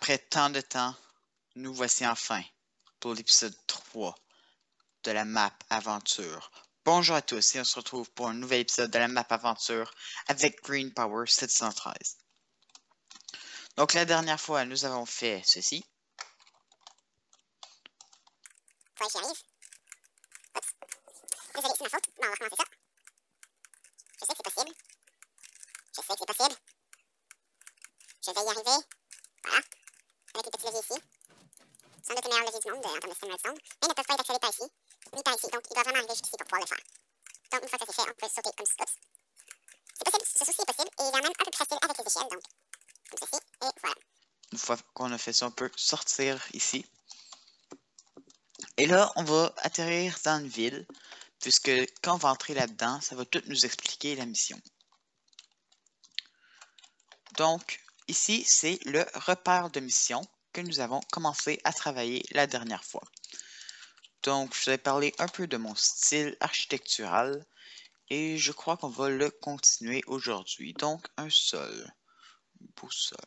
Après tant de temps, nous voici enfin pour l'épisode 3 de la map Aventure. Bonjour à tous et on se retrouve pour un nouvel épisode de la map Aventure avec Green Power 713. Donc la dernière fois, nous avons fait ceci. Faut que j'y arrive. Oups. Désolé, c'est ma faute. Bon, on va recommencer ça. Je sais que c'est possible. Je sais que c'est possible. Je vais y arriver. Voilà. Avec les petits leviers ici. Sans doute le meilleur levier du monde en termes de système redstone. Mais ils ne peuvent pas être accédés par ici, ni par ici. Donc, il doit vraiment arriver jusqu'ici pour pouvoir le faire. Donc, une fois que ça c'est fait, on peut sauter comme ceci. Oups. C'est possible. Ce souci est possible. Et il est même un peu plus facile avec les échelles. Donc, comme ceci. Et voilà. Une fois qu'on a fait ça, on peut sortir ici. Et là, on va atterrir dans une ville, puisque quand on va entrer là-dedans, ça va tout nous expliquer la mission. Donc, ici, c'est le repère de mission que nous avons commencé à travailler la dernière fois. Donc, je vous ai parlé un peu de mon style architectural et je crois qu'on va le continuer aujourd'hui. Donc, un sol,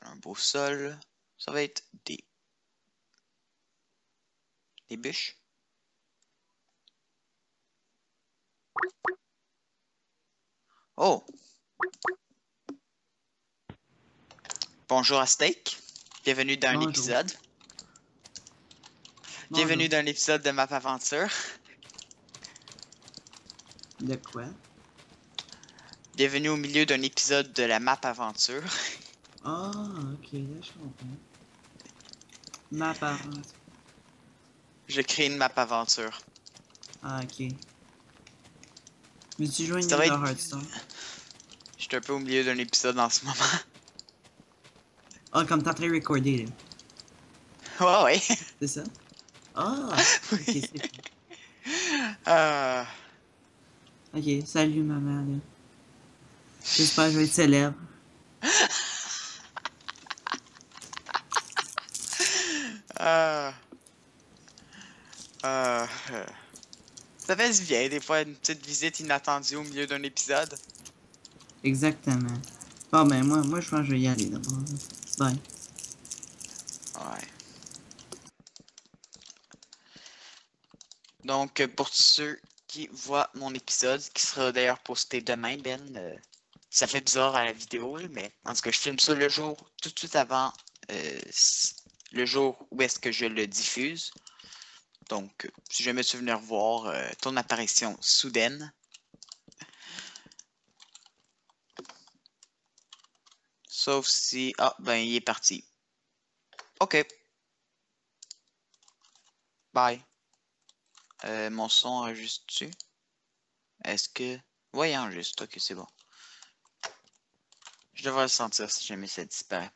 un beau sol, ça va être des bûches. Oh! Bonjour à Steak, bienvenue dans Bonjour. l'épisode. Bonjour. Bienvenue dans l'épisode de Map Aventure. De quoi? Bienvenue au milieu d'un épisode de la Map Aventure. Ah, ok, là je comprends. Ma parente. Je crée une Map Aventure. Ah, ok. Mais tu joues Ça une va de être... Hearthstone? Je suis un peu au milieu d'un épisode en ce moment. Ah, comme t'es en train de recorder, là. Ouais, ouais. C'est ça? Ah! Ok, Oui. c'est cool. Ok, salut maman, là. J'espère que je vais être célèbre. Euh, euh, Ça fait du bien, des fois, une petite visite inattendue au milieu d'un épisode. Exactement. Bon, ben, moi je pense que je vais y aller d'abord. Bye. Ouais. Donc, pour ceux qui voient mon épisode, qui sera d'ailleurs posté demain, Ben, ça fait bizarre à la vidéo, mais en tout cas, je filme ça le jour, tout de suite avant le jour où est-ce que je le diffuse. Donc, si jamais tu veux venir voir ton apparition soudaine. Sauf si... Ah, ben, il est parti. OK. Bye. Mon son enregistre-tu? Est-ce que... Ouais, il enregistre. OK, c'est bon. Je devrais le sentir si jamais ça disparaît.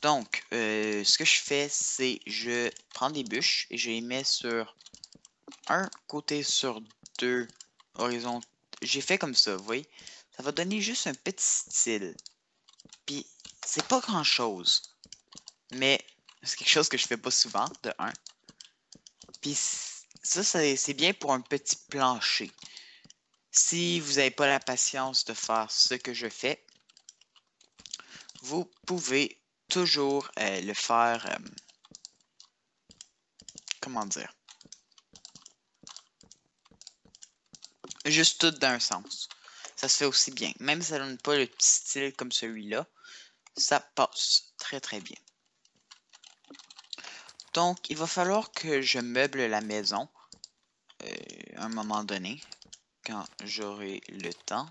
Donc, ce que je fais, c'est je prends des bûches et je les mets sur un côté sur deux horizons. J'ai fait comme ça, vous voyez? Ça va donner juste un petit style. Puis, c'est pas grand-chose. Mais, c'est quelque chose que je fais pas souvent, de un. Puis, ça c'est bien pour un petit plancher. Si vous n'avez pas la patience de faire ce que je fais, vous pouvez toujours le faire... comment dire? Juste tout d'un sens. Ça se fait aussi bien. Même si ça donne pas le petit style comme celui-là, ça passe très très bien. Donc, il va falloir que je meuble la maison à un moment donné, quand j'aurai le temps.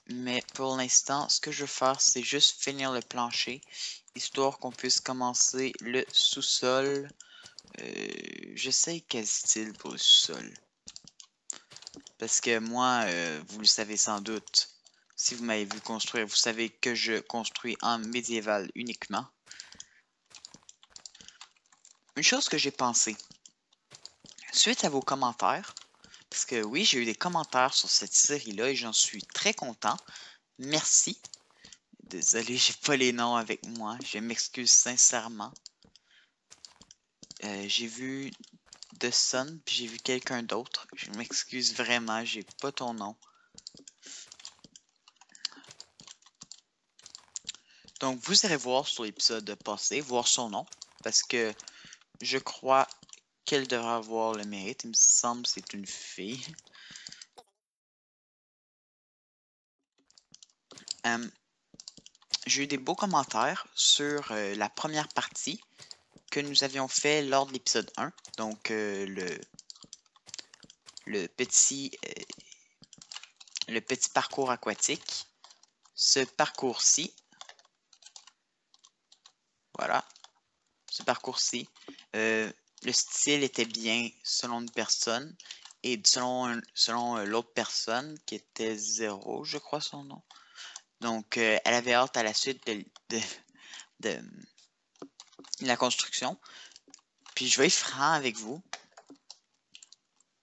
Mais pour l'instant, ce que je veux faire, c'est juste finir le plancher, histoire qu'on puisse commencer le sous-sol. Je sais quel style pour le sous-sol. Parce que moi, vous le savez sans doute, si vous m'avez vu construire, vous savez que je construis en médiéval uniquement. Une chose que j'ai pensé, suite à vos commentaires, parce que oui, j'ai eu des commentaires sur cette série-là et j'en suis très content. Merci. Désolé, j'ai pas les noms avec moi. Je m'excuse sincèrement. J'ai vu The Sun, puis j'ai vu quelqu'un d'autre. Je m'excuse vraiment, j'ai pas ton nom. Donc, vous irez voir sur l'épisode passé, voir son nom, parce que je crois qu'elle devrait avoir le mérite. Il me semble que c'est une fille. J'ai eu des beaux commentaires sur la première partie que nous avions fait lors de l'épisode 1. Donc, le petit parcours aquatique. Ce parcours-ci. Voilà. Ce parcours-ci. Le style était bien selon une personne. Et selon l'autre personne, qui était Zéro, je crois son nom. Donc, elle avait hâte à la suite de la construction. Puis, je vais être franc avec vous.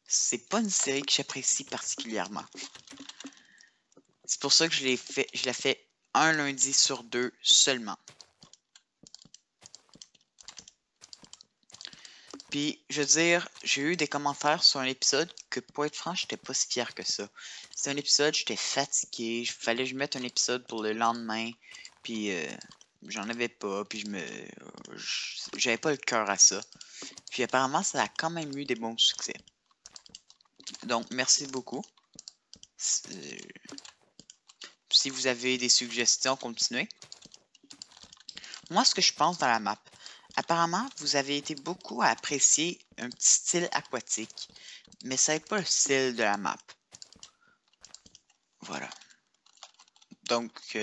C'est pas une série que j'apprécie particulièrement. C'est pour ça que je la fais un lundi sur 2 seulement. Puis, je veux dire, j'ai eu des commentaires sur un épisode que, pour être franc, j'étais pas si fier que ça. C'est un épisode, j'étais fatigué, il fallait que je mette un épisode pour le lendemain, puis j'en avais pas, puis j'avais pas le cœur à ça. Puis apparemment, ça a quand même eu des bons succès. Donc, merci beaucoup. Si vous avez des suggestions, continuez. Moi, ce que je pense dans la map, apparemment, vous avez été beaucoup à apprécier un petit style aquatique, mais ça n'est pas le style de la map. Voilà. Donc,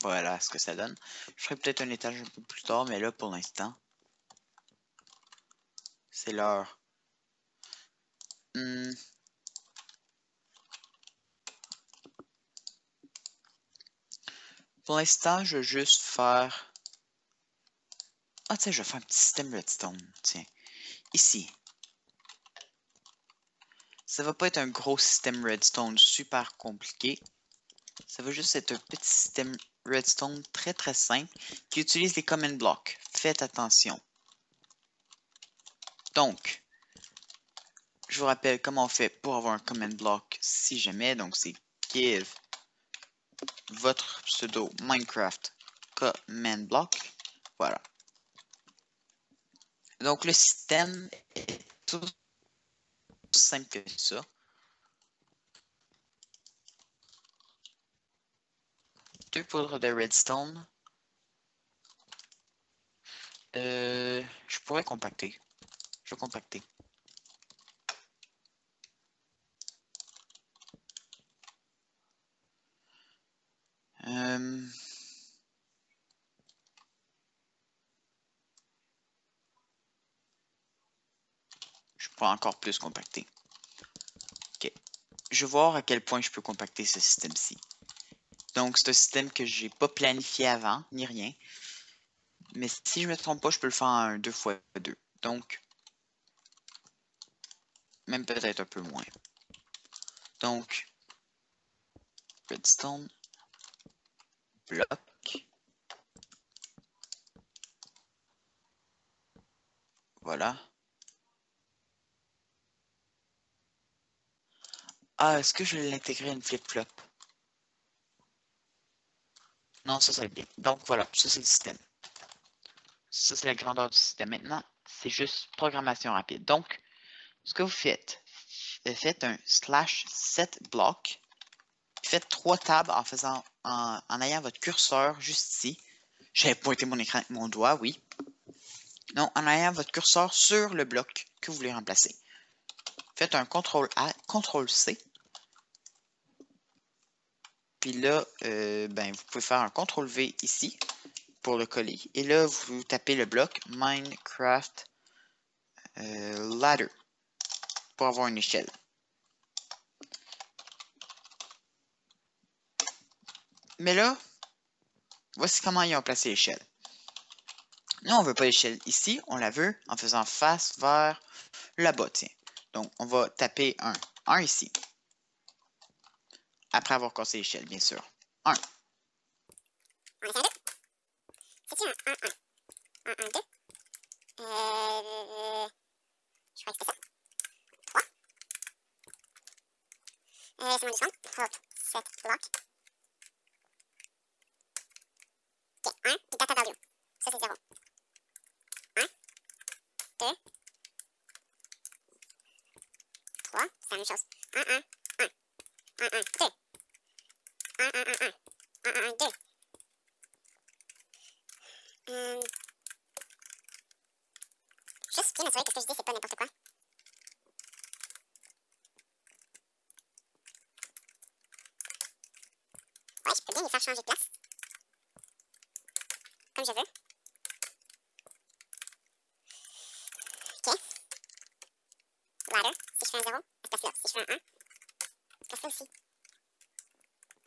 voilà ce que ça donne. Je ferai peut-être un étage un peu plus tard, mais là, pour l'instant, c'est l'heure. Pour l'instant, je vais juste faire... Ah, tiens, je vais faire un petit système redstone. Tiens, ici. Ça va pas être un gros système redstone super compliqué. Ça va juste être un petit système redstone très très simple qui utilise les common blocks. Faites attention. Donc, je vous rappelle comment on fait pour avoir un common block si jamais. Donc, c'est give votre pseudo Minecraft command block. Voilà. Donc, le système est tout simple que ça. Deux poudres de redstone. Je pourrais compacter. Je vais compacter. Je pourrais encore plus compacter. Ok. Je vais voir à quel point je peux compacter ce système-ci. Donc, c'est un système que j'ai pas planifié avant, ni rien. Mais si je me trompe pas, je peux le faire en 2x2. Donc, même peut-être un peu moins. Donc, redstone, bloc. Voilà. Ah, est-ce que je vais l'intégrer à une flip-flop? Non, ça serait bien. Donc, voilà, ça c'est le système. Ça, c'est la grandeur du système. Maintenant, c'est juste programmation rapide. Donc, ce que vous faites un /set block. Faites 3 tables en ayant votre curseur juste ici. J'avais pointé mon écran avec mon doigt, oui. Non, en ayant votre curseur sur le bloc que vous voulez remplacer. Faites un CTRL-A, CTRL-C. Puis là, vous pouvez faire un CTRL-V ici pour le coller. Et là, vous tapez le bloc Minecraft Ladder pour avoir une échelle. Mais là, voici comment ils ont placé l'échelle. Nous, on veut pas l'échelle ici, on la veut en faisant face vers là-bas, tiens. Donc, on va taper un 1 ici. Après avoir cassé l'échelle, bien sûr. 1. On essaie 2. C'est-tu un 1, 1? 1, 1, 2. Je crois que c'était ça. 3. C'est moins du 30. Hop, 7 blocs. Ok. 2, 3, c'est la même chose. 1, 1, 1, 1, 1, 2, 1, 1, 1, 1, 1, 1, 1, 2. Juste bien m'assurer que ce que je dis, c'est pas n'importe quoi. Ouais, je peux bien les faire changer de place. Comme je veux. Ok. Ladder, si je fais un 0, espace là. Si je fais un 1, espace là aussi.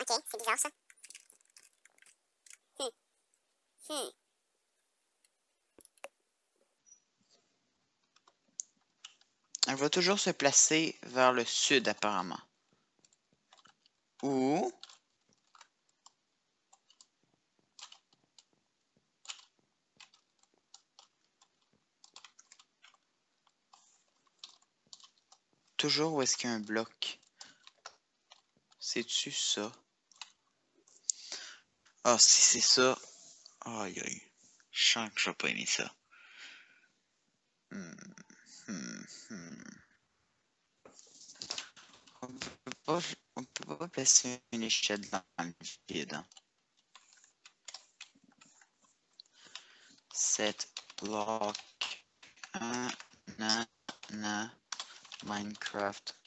Ok, c'est bizarre ça. Elle va toujours se placer vers le sud, apparemment. Ou... toujours où est-ce qu'il y a un bloc. C'est-tu ça? Ah, si c'est ça... Aïe, aïe. Je sens que je vais pas aimer ça. On peut pas placer une échelle dans le vide. Hein. Set block Minecraft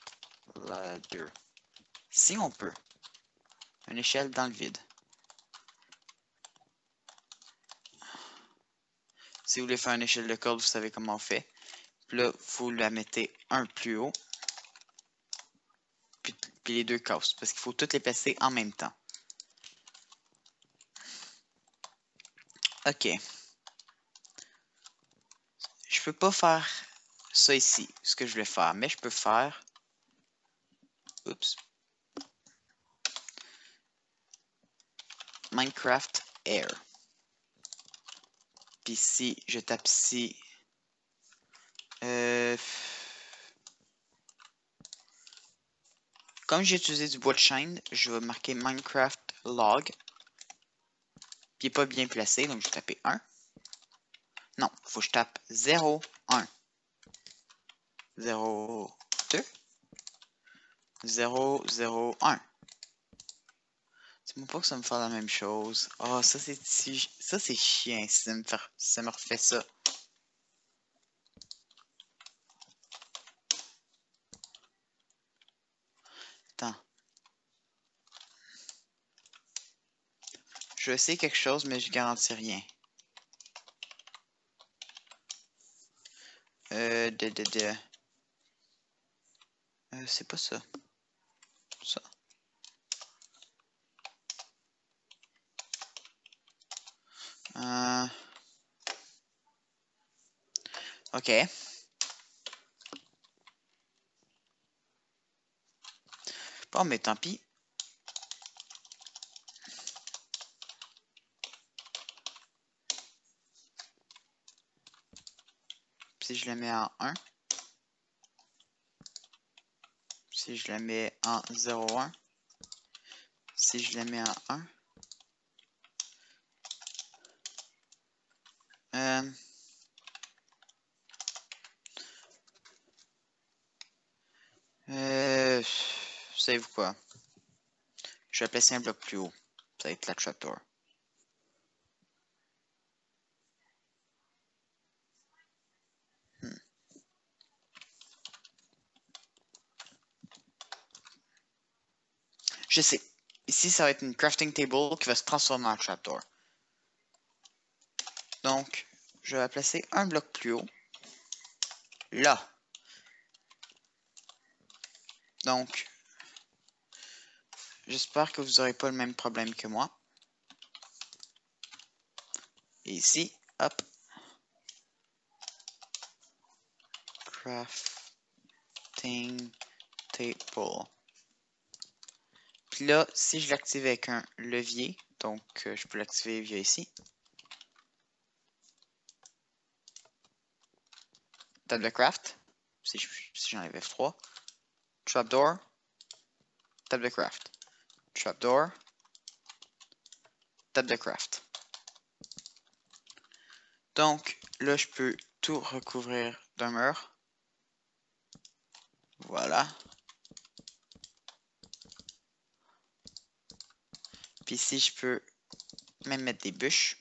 ladder. Si on peut. Une échelle dans le vide. Si vous voulez faire une échelle de corde, vous savez comment on fait. Puis là, vous la mettez un plus haut. Puis les deux cassent. Parce qu'il faut toutes les placer en même temps. Ok. Je peux pas faire ça ici, ce que je voulais faire. Mais je peux faire... Oups. Minecraft Air. Puis si je tape ici... Comme j'ai utilisé du bois de chêne, je vais marquer Minecraft Log. Puis il n'est pas bien placé, donc je vais taper 1. Non, il faut que je tape 0, 1. 0, 2. 0, 0, 1. Dis-moi pas que ça me fait la même chose. Oh, ça c'est chiant si ça me refait ça. Attends. Je vais essayer quelque chose, mais je garantis rien. C'est pas ça. Ça. Ok. Bon, mais tant pis. Si je la mets en 1. Si je la mets en 0, 1. Si je la mets en 1. Savez-vous quoi? Je vais placer un bloc plus haut. Ça va être la trapdoor. Je sais. Ici, ça va être une crafting table qui va se transformer en trapdoor. Donc, je vais placer un bloc plus haut. Là. Donc, j'espère que vous n'aurez pas le même problème que moi. Et ici, hop. Crafting table. Puis là, si je l'active avec un levier, donc je peux l'activer via ici. Table de craft. Si j'enlève F3. Trapdoor. Table de craft. Trapdoor. Table de craft. Donc, là, je peux tout recouvrir d'un mur. Voilà. Puis ici, je peux même mettre des bûches.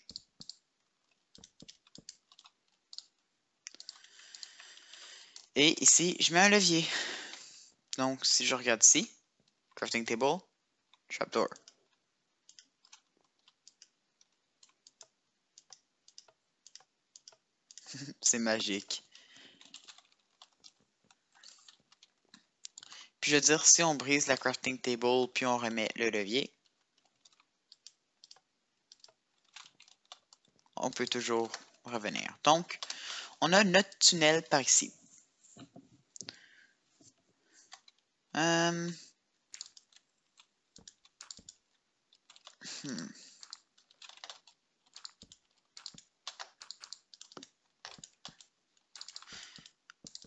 Et ici, je mets un levier. Donc, si je regarde ici, crafting table, trapdoor. C'est magique. Puis je veux dire, si on brise la crafting table, puis on remet le levier, on peut toujours revenir. Donc, on a notre tunnel par ici.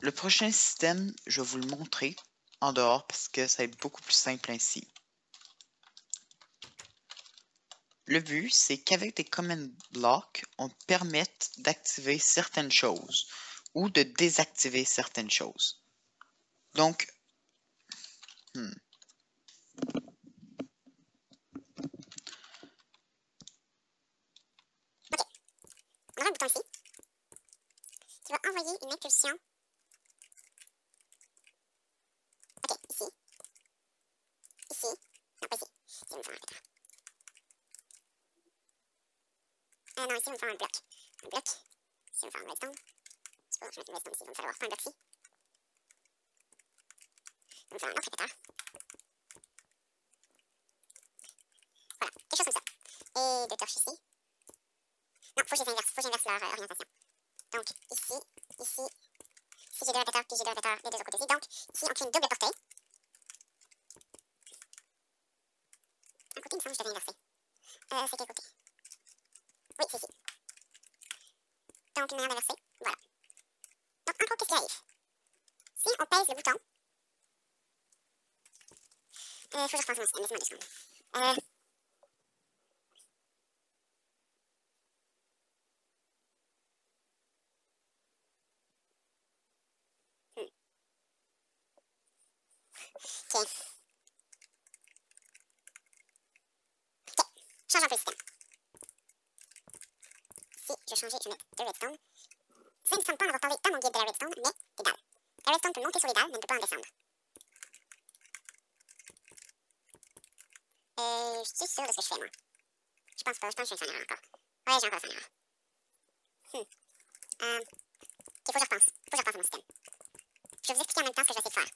Le prochain système, je vais vous le montrer en dehors parce que ça va être beaucoup plus simple ainsi. Le but, c'est qu'avec des command blocks, on permette d'activer certaines choses ou de désactiver certaines choses. Donc, On aura un bouton ici qui va envoyer une impulsion. Ok, ici. Ici. Non, pas ici. Ici, on va faire un répéteur. Non, ici, on va faire un bloc. Un bloc. Ici, on va faire un redstone. Je sais pas, je vais mettre une redstone ici. Il va me falloir un bloc ici. On va faire un autre répéteur. Voilà, quelque chose comme ça. Et deux torches ici. Non, faut que je les inverse. Faut que j'inverse leur orientation. Donc, ici, ici. Ici, j'ai deux répéteurs, puis j'ai deux répéteurs des deux autres côtés ici. Donc, ici, on crée une double portail. Un côté, il me semble que je devais inverser. C'est quel côté? Oui, c'est ici. Donc, une manière d'inverser. Voilà. Donc, en gros, qu'est-ce qui arrive? Si on pèse le bouton, faut que je repense mon système. Laissez-moi 2 secondes. Ok. Ok. Change un peu le système. Si je changeais, je vais mettre 2 redstone. Ça ne me semble pas en avoir parlé dans mon guide de la redstone, mais des dalles. La redstone peut monter sur les dalles, mais ne peut pas en descendre. Je suis sûr de ce que je fais, moi. Je pense pas, je pense que je vais faire une erreur encore. Ouais, j'ai encore fait une erreur. Ok, faut que je repense. Faut que je repense à mon système. Je vais vous expliquer en même temps ce que je vais essayer de faire.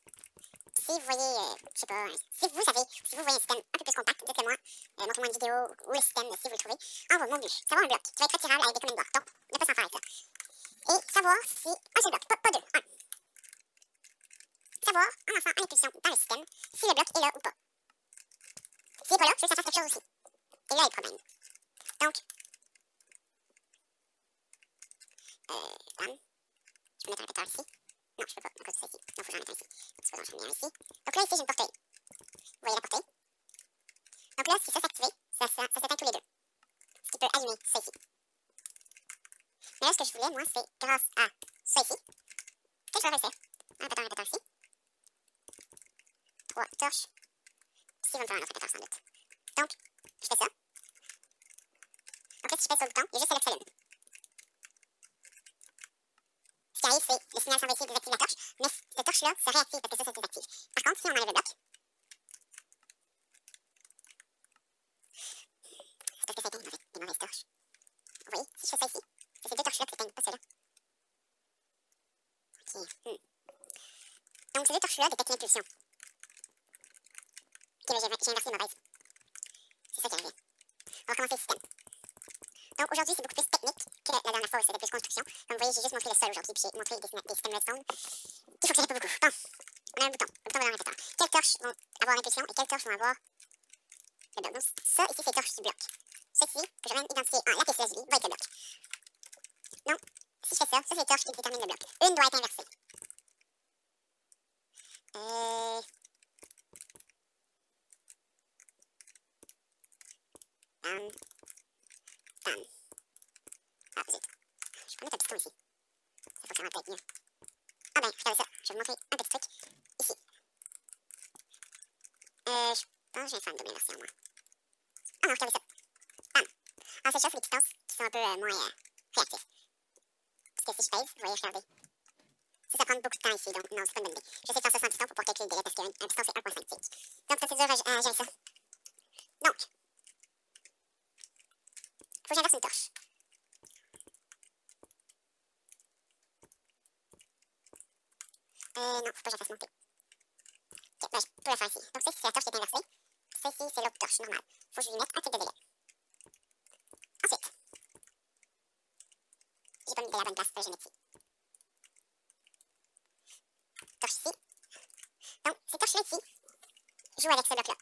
Si vous voyez, je sais pas, si vous savez, si vous voyez un système un peu plus compact, dites-le moi, montrez-moi une vidéo ou le système si vous le trouvez. En gros, mon but, c'est avoir un bloc qui va être retirable avec des command blocks. Donc, ne pas s'en faire avec ça. Et savoir si, un seul bloc, pas deux, un. Savoir, en lançant une impulsion dans le système, si le bloc est là ou pas. S'il n'est pas là, je veux que ça fasse quelque chose aussi. Et là est le problème. Donc, bam. Je peux mettre un répéteur ici. Non, je peux pas, à cause de ça ici. Donc, faut que j'en mette un ici. C'est pas j'en mets un ici. Donc là, ici, j'ai une portail. Vous voyez la portail? Donc là, si ça s'active, ça s'éteint tous les deux. Ce qui peut allumer ça ici. Mais là, ce que je voulais, moi, c'est grâce à ça ici, que je vais réussir. Un répéteur ici. 3 torches. Ici, il va me faire un autre répéteur sans doute. Donc, je fais ça. Donc là, si je pèse sur le bouton, il y a juste celle-là qui s'allume. Ce qui arrive, c'est le signal s'envoie ici et désactive la torche, mais cette torche-là se réactive parce que ça se désactive. Par contre, si on enlève le bloc, c'est parce que ça éteint des mauvaises torches. Vous voyez, si je fais ça ici, c'est ces deux torches-là qui s'éteignent, pas ceux-là. Ok. Donc, ces deux torches-là détectent l'impulsion. Ok, mais j'ai inversé les mauvaises. C'est ça qui arrive. On va recommencer le système. Donc, aujourd'hui, c'est beaucoup plus technique que la dernière fois où c'était plus construction. Comme vous voyez, j'ai juste montré le sol aujourd'hui, puis j'ai montré des systèmes redstone qui fonctionnaient pas beaucoup. Bon, on a un bouton. Le bouton va dans le répéteur. Quelles torches vont avoir l'impulsion et quelles torches vont avoir le bloc? Donc, ça, ici, c'est les torches du bloc. Ceci, que je viens d'identifier en lapis lazuli, va être le bloc. Donc, si je fais ça, ça, c'est les torches qui déterminent le bloc. Une doit être inversée. Bam. Ah, zut. Je peux mettre un piston ici. ça va peut-être mieux. Ah ben, regardez ça. Je vais vous montrer un petit truc. Ici. Je pense que j'ai fait une double inversion, moi. Ah non, regardez ça. Bam. Ah, cette chose, c'est les distances qui sont un peu moins réactifs. Parce que si je pèse, vous voyez, regardez. Ça prend beaucoup de temps ici, donc non, c'est pas une bonne idée. J'essaie de faire ça sans piston pour pouvoir calculer le délai parce qu'un piston, c'est 1.5 tic. Donc, ça, c'est dur à gérer ça. Donc, faut que j'inverse une torche. Non, faut pas que je la fasse monter. Ok, ben, je peux la faire ici. Donc, ça, c'est la torche qui est inversée. Ça, ici, c'est l'autre torche, normale. Faut que je lui mette un truc de délai. Ensuite, j'ai pas mis de la bonne place, je vais mettre ici. Torche ici. Donc, ces torches-là ici jouent avec ce bloc-là.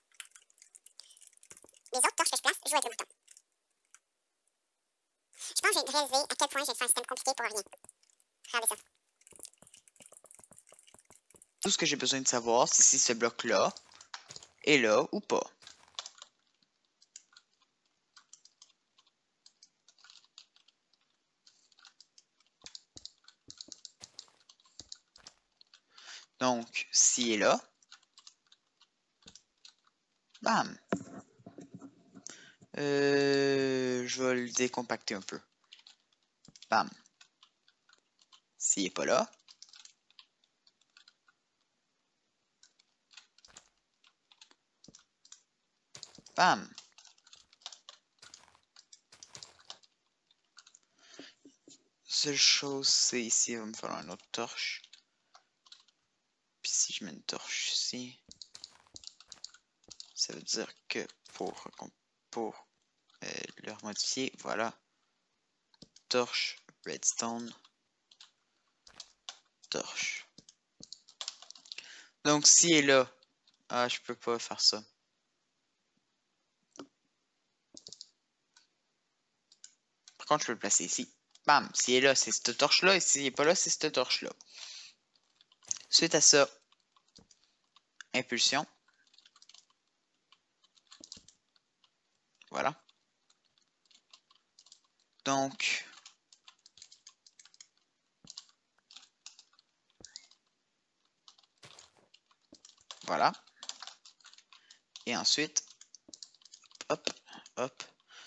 Les autres torches que je place jouent avec le bouton. Je pense que je vais réaliser à quel point je vais faire un système compliqué pour rien. Regardez ça. Tout ce que j'ai besoin de savoir, c'est si ce bloc-là est là ou pas. Donc, s'il est là, bam. Je vais le décompacter un peu. Bam. S'il n'est pas là, bam. Seule chose, c'est ici, il va me falloir une autre torche. Puis si je mets une torche ici, ça veut dire que pour le remodifier, voilà. Torche, redstone, torche. Donc s'il est là, ah, je peux pas faire ça. Par contre, je peux le placer ici. Bam, s'il est là, c'est cette torche-là, et s'il n'est pas là, c'est cette torche-là. Suite à ça, impulsion. Voilà. Donc, voilà. Et ensuite, hop, hop.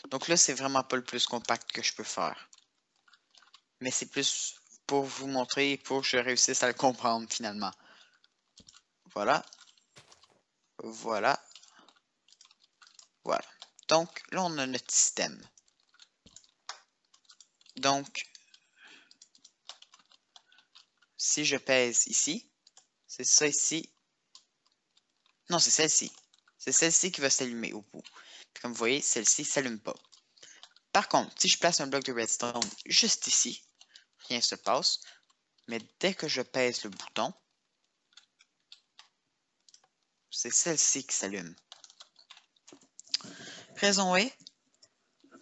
Donc là, c'est vraiment pas le plus compact que je peux faire. Mais c'est plus pour vous montrer et pour que je réussisse à le comprendre finalement. Voilà. Voilà. Voilà. Donc, là, on a notre système. Donc, si je pèse ici, c'est ça ici. Non, c'est celle-ci. C'est celle-ci qui va s'allumer au bout. Puis comme vous voyez, celle-ci ne s'allume pas. Par contre, si je place un bloc de redstone juste ici, rien ne se passe. Mais dès que je pèse le bouton, c'est celle-ci qui s'allume. Raison est,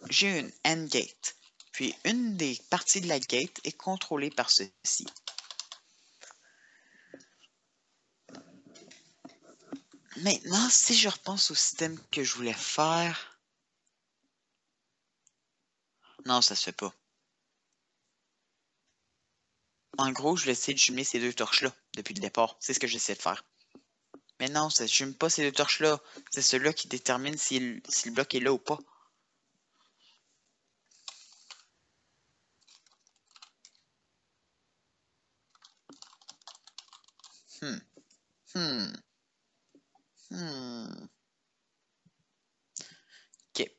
j'ai une AND gate. Puis une des parties de la gate est contrôlée par ceci. Maintenant, si je repense au système que je voulais faire... Non, ça se fait pas. En gros, je vais essayer de jumeler ces deux torches-là depuis le départ. C'est ce que j'essaie de faire. Mais non, ça ne jume pas ces deux torches-là. C'est ceux-là qui déterminent si le bloc est là ou pas. Hmm. Hmm. Hmm. Ok.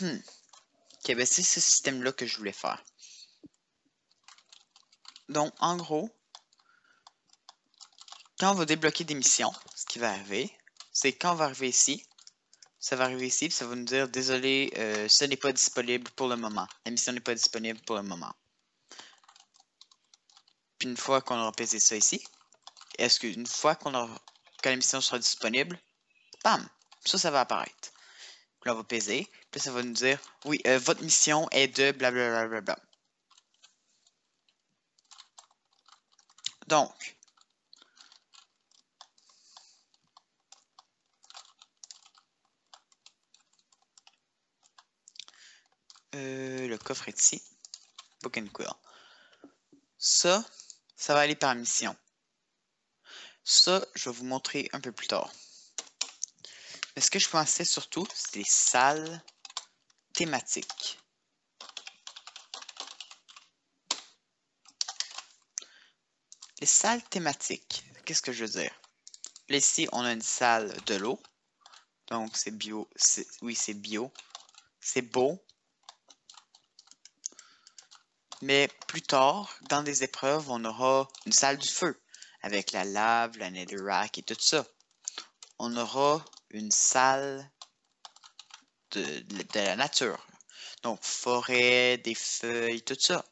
Ok, ben c'est ce système-là que je voulais faire. Donc, en gros, quand on va débloquer des missions, ce qui va arriver, c'est quand on va arriver ici, ça va arriver ici, puis ça va nous dire désolé, ce n'est pas disponible pour le moment. La mission n'est pas disponible pour le moment. Puis une fois qu'on aura pesé ça ici, une fois que la mission sera disponible, bam, ça va apparaître. Puis là, on va peser, puis ça va nous dire oui, votre mission est de blablabla. Donc, Le coffre est ici. Book and Quill. Ça va aller par mission. Ça, je vais vous montrer un peu plus tard. Mais ce que je pensais surtout, c'est les salles thématiques. Les salles thématiques, qu'est-ce que je veux dire? Là, ici, on a une salle de l'eau. Donc, c'est bio. Oui, c'est bio. C'est beau. Mais plus tard, dans des épreuves, on aura une salle du feu. Avec la lave, la netherrack et tout ça. On aura une salle de la nature. Donc, forêt, des feuilles, tout ça.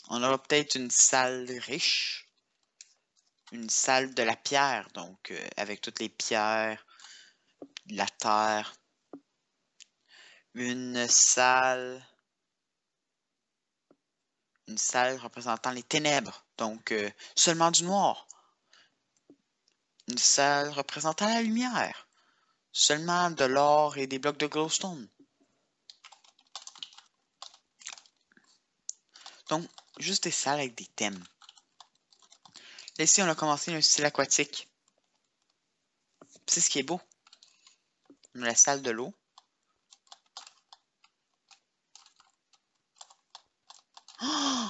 On aura peut-être une salle riche. Une salle de la pierre, donc avec toutes les pierres, la terre. Une salle représentant les ténèbres, donc seulement du noir. Une salle représentant la lumière, seulement de l'or et des blocs de glowstone. Donc, juste des salles avec des thèmes. Là, ici, on a commencé un style aquatique. C'est ce qui est beau. On a la salle de l'eau. Oh!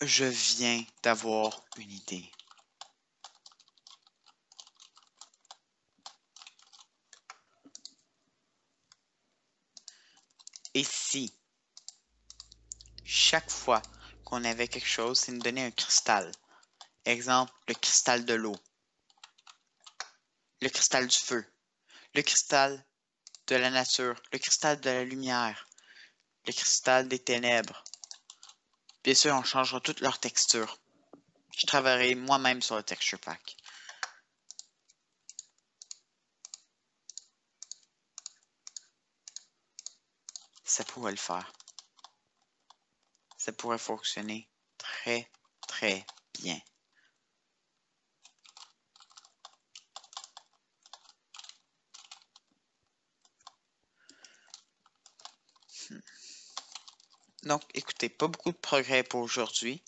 Je viens d'avoir une idée. Et si, chaque fois qu'on avait quelque chose, c'est nous donner un cristal. Exemple, le cristal de l'eau. Le cristal du feu. Le cristal de la nature. Le cristal de la lumière. Le cristal des ténèbres. Bien sûr, on changera toute leur texture. Je travaillerai moi-même sur le texture pack. Ça pourrait le faire. Ça pourrait fonctionner très, très bien. Donc, écoutez, pas beaucoup de progrès pour aujourd'hui.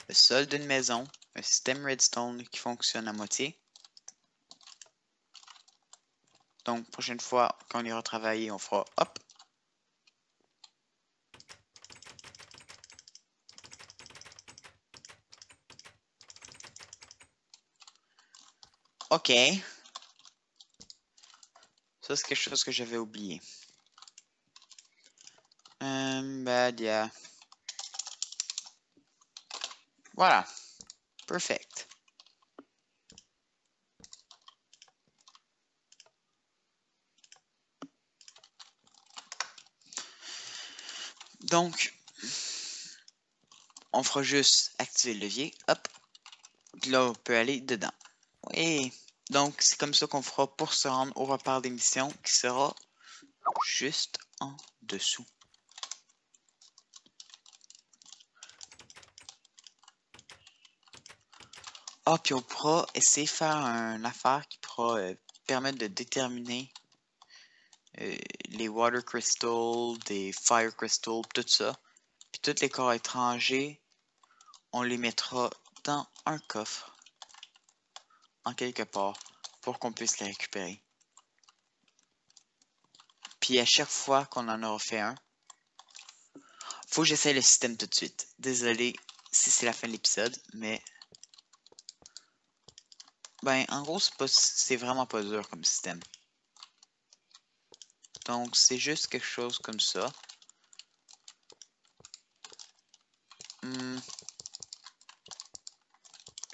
Le sol d'une maison, un système redstone qui fonctionne à moitié. Donc, prochaine fois, quand on ira travailler, on fera hop. OK. Ça, c'est quelque chose que j'avais oublié. Bad, yeah. Voilà. Perfect. Donc, on fera juste activer le levier. Hop. Là, on peut aller dedans. Oui. Donc, c'est comme ça qu'on fera pour se rendre au repère d'émission qui sera juste en dessous. Ah, puis on pourra essayer de faire une affaire qui pourra permettre de déterminer les Water Crystals, des Fire Crystals, tout ça. Puis tous les corps étrangers, on les mettra dans un coffre, en quelque part, pour qu'on puisse les récupérer. Puis à chaque fois qu'on en aura fait un, faut que j'essaie le système tout de suite. Désolé si c'est la fin de l'épisode, mais... Ben, en gros, c'est vraiment pas dur comme système. Donc, c'est juste quelque chose comme ça. Je vais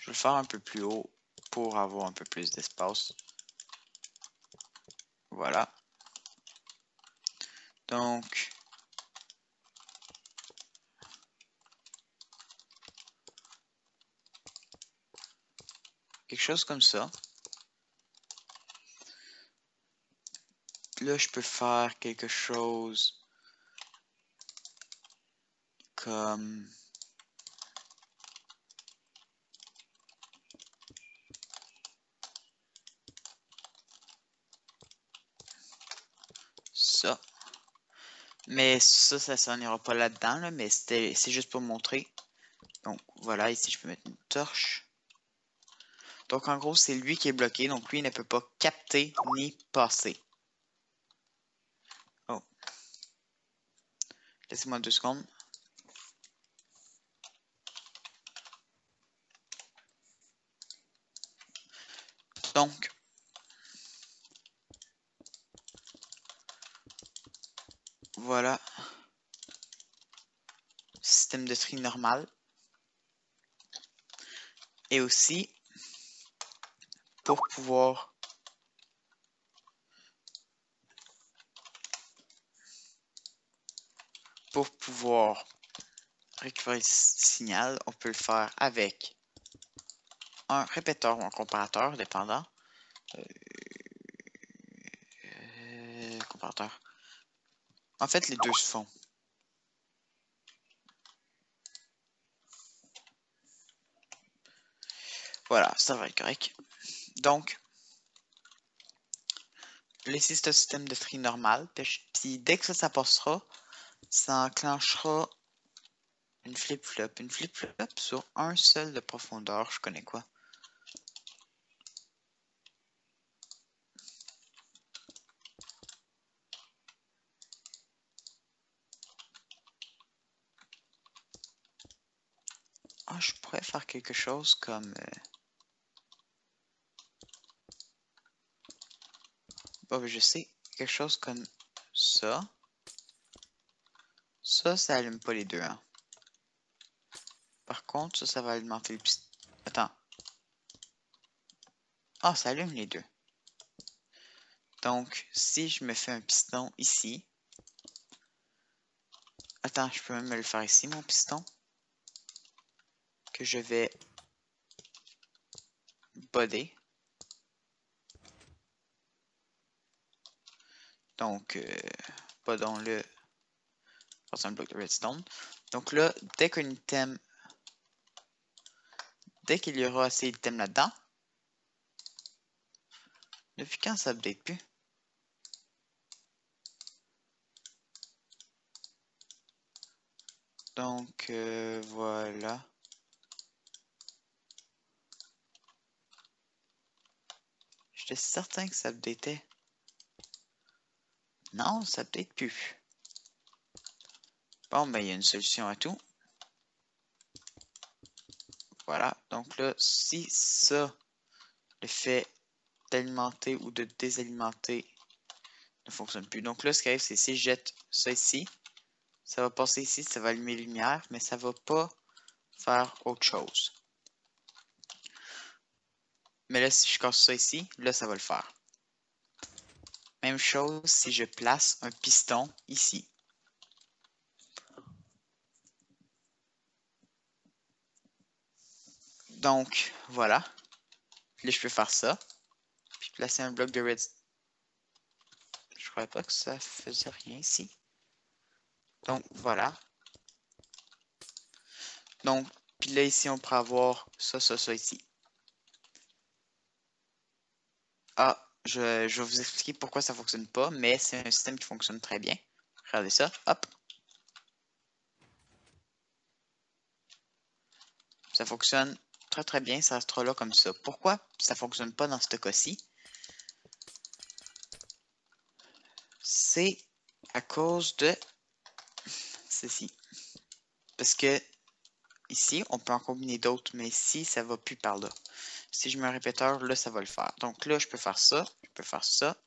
le faire un peu plus haut pour avoir un peu plus d'espace. Voilà. Donc, quelque chose comme ça. Là, je peux faire quelque chose comme ça. Mais ça n'ira pas là-dedans, là, mais c'est juste pour montrer. Donc voilà, ici je peux mettre une torche. Donc en gros, c'est lui qui est bloqué, donc lui il ne peut pas capter ni passer. Oh. Laissez-moi 2 secondes. Donc, voilà. Système de tri normal. Et aussi, pour pouvoir récupérer le signal, on peut le faire avec un répéteur ou un comparateur, dépendant. Comparateur. En fait, les deux se font. Voilà, ça va être correct. Donc, laissez ce système de tri normal. Puis dès que ça passera, ça enclenchera une flip-flop. Une flip-flop sur un seul de profondeur. Je connais quoi? Ah, je pourrais faire quelque chose comme... Bon, je sais. Quelque chose comme ça. Ça allume pas les deux, hein. Par contre, ça va alimenter le piston. Attends. Ah, ça allume les deux. Donc, si je me fais un piston ici. Attends, je peux même me le faire ici, mon piston. Que je vais boder. Donc, bodons-le par un bloc de redstone. Donc là, dès qu'il y aura assez d'items là-dedans. Depuis quand ça update plus? Donc, voilà. J'étais certain que ça updatait. Non, ça update plus. Bon, ben, il y a une solution à tout. Voilà. Donc là, si ça, le fait d'alimenter ou de désalimenter ne fonctionne plus. Donc là, ce qui arrive, c'est si je jette ça ici, ça va passer ici, ça va allumer les lumières, mais ça va pas faire autre chose. Mais là, si je casse ça ici, là, ça va le faire. Même chose si je place un piston ici. Donc, voilà. Puis là, je peux faire ça. Puis placer un bloc de redstone. Je croyais pas que ça faisait rien ici. Donc, voilà. Donc, puis là, ici, on pourrait avoir ça ici. Ah, je vais vous expliquer pourquoi ça fonctionne pas, mais c'est un système qui fonctionne très bien. Regardez ça, hop. Ça fonctionne très très bien, ça restera là comme ça. Pourquoi ça fonctionne pas dans ce cas-ci? C'est à cause de ceci. Parce que ici, on peut en combiner d'autres, mais ici, ça va plus par là. Si je mets un répéteur, là, ça va le faire. Donc là, je peux faire ça, je peux faire ça.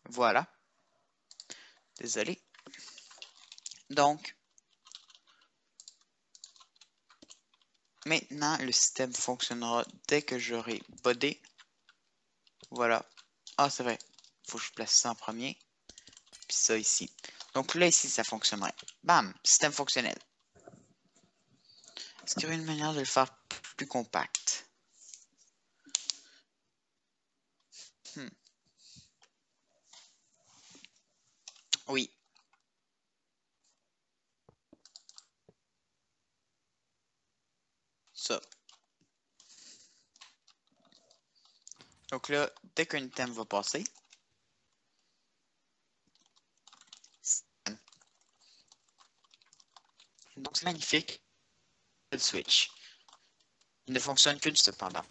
Voilà. Désolé. Donc, maintenant, le système fonctionnera dès que j'aurai bodé. Voilà. Ah, c'est vrai. Faut que je place ça en premier. Puis ça ici. Donc là, ici, ça fonctionnerait. Bam, système fonctionnel. Est-ce qu'il y aurait une manière de le faire plus compact? Oui. Ça. Donc là, dès qu'un item va passer, donc c'est magnifique. Le switch. Il ne fonctionne que cependant.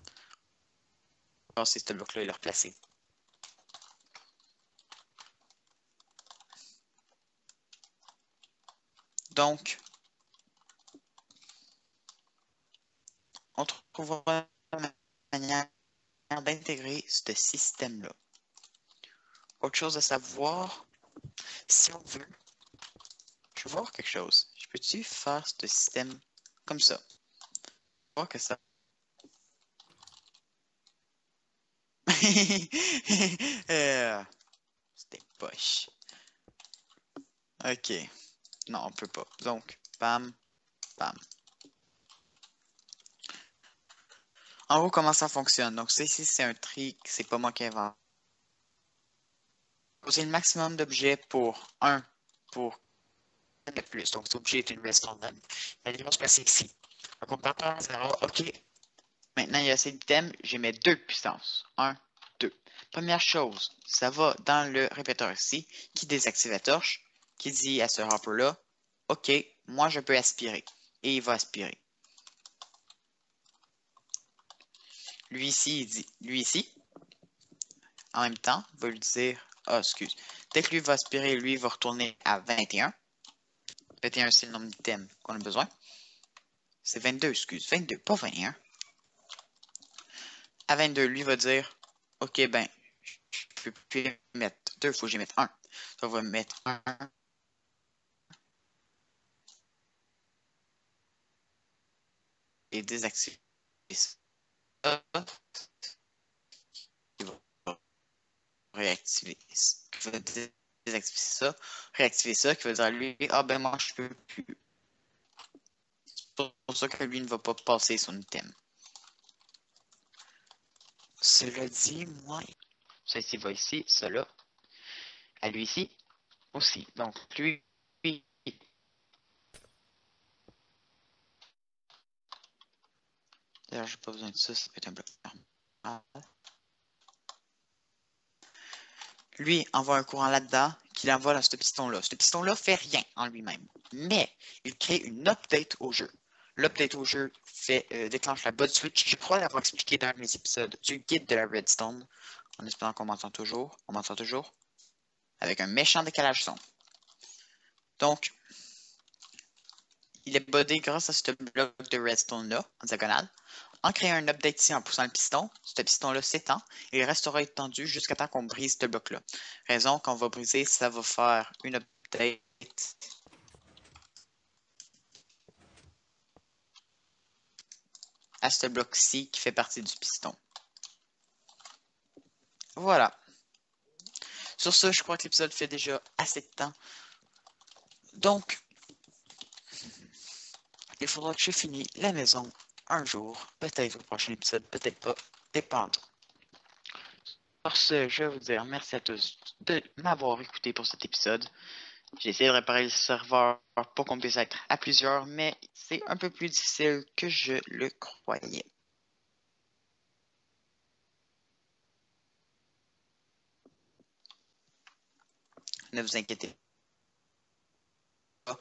Passer ce bloc-là et le replacer. Donc, on trouvera une manière d'intégrer ce système-là. Autre chose à savoir, si on veut, je veux voir quelque chose. Je peux-tu faire ce système comme ça? Voir que ça. C'était poche. Ok. Non, on peut pas. Donc, bam, bam. En gros, comment ça fonctionne? Donc, ça ici, c'est un trick, c'est pas moi qui invente. Poser le maximum d'objets pour pour le plus. Donc, cet objet est une redstone. Il va se placer ici. Donc, on part par 0. OK. Maintenant, il y a assez d'items. J'ai mes 2 puissances. 1, 2. Première chose, ça va dans le répéteur ici, qui désactive la torche, qui dit à ce hopper-là, OK, moi, je peux aspirer. Et il va aspirer. Lui ici, il dit, lui ici, en même temps, va lui dire, ah, excuse. Dès que lui va aspirer, lui va retourner à 21. 21, c'est le nombre d'items qu'on a besoin. C'est 22, excuse. 22, pas 21. À 22, lui va dire, OK, ben, je peux plus mettre 2, il faut que j'y mette 1. Ça va mettre 1. Et désactiver ça. Il va réactiver ça. Désactiver ça. Réactiver ça, qui va dire à lui, ah ben moi je peux plus. C'est pour ça que lui ne va pas passer son item. Cela dit, moi, ça ici va ici, cela. À lui ici, aussi. Donc, lui, d'ailleurs, j'ai pas besoin de ça, ça peut être un bloc normal. Lui envoie un courant là-dedans, qu'il envoie dans ce piston-là. Ce piston-là fait rien en lui-même, mais il crée une update au jeu. L'update au jeu déclenche la bonne switch. Je crois l'avoir expliqué dans mes épisodes du guide de la redstone, en espérant qu'on m'entend toujours. On m'entend toujours. Avec un méchant décalage son. Donc, il est bodé grâce à ce bloc de redstone-là, en diagonale. En créant un update ici en poussant le piston, ce piston-là s'étend et il restera étendu jusqu'à temps qu'on brise ce bloc-là. Raison qu'on va briser, ça va faire une update à ce bloc-ci qui fait partie du piston. Voilà. Sur ce, je crois que l'épisode fait déjà assez de temps. Donc, il faudra que je finisse la maison un jour, peut-être au prochain épisode, peut-être pas, dépendant. Sur ce, je vais vous dire merci à tous de m'avoir écouté pour cet épisode. J'ai essayé de réparer le serveur pour qu'on puisse être à plusieurs, mais c'est un peu plus difficile que je le croyais. Ne vous inquiétez pas,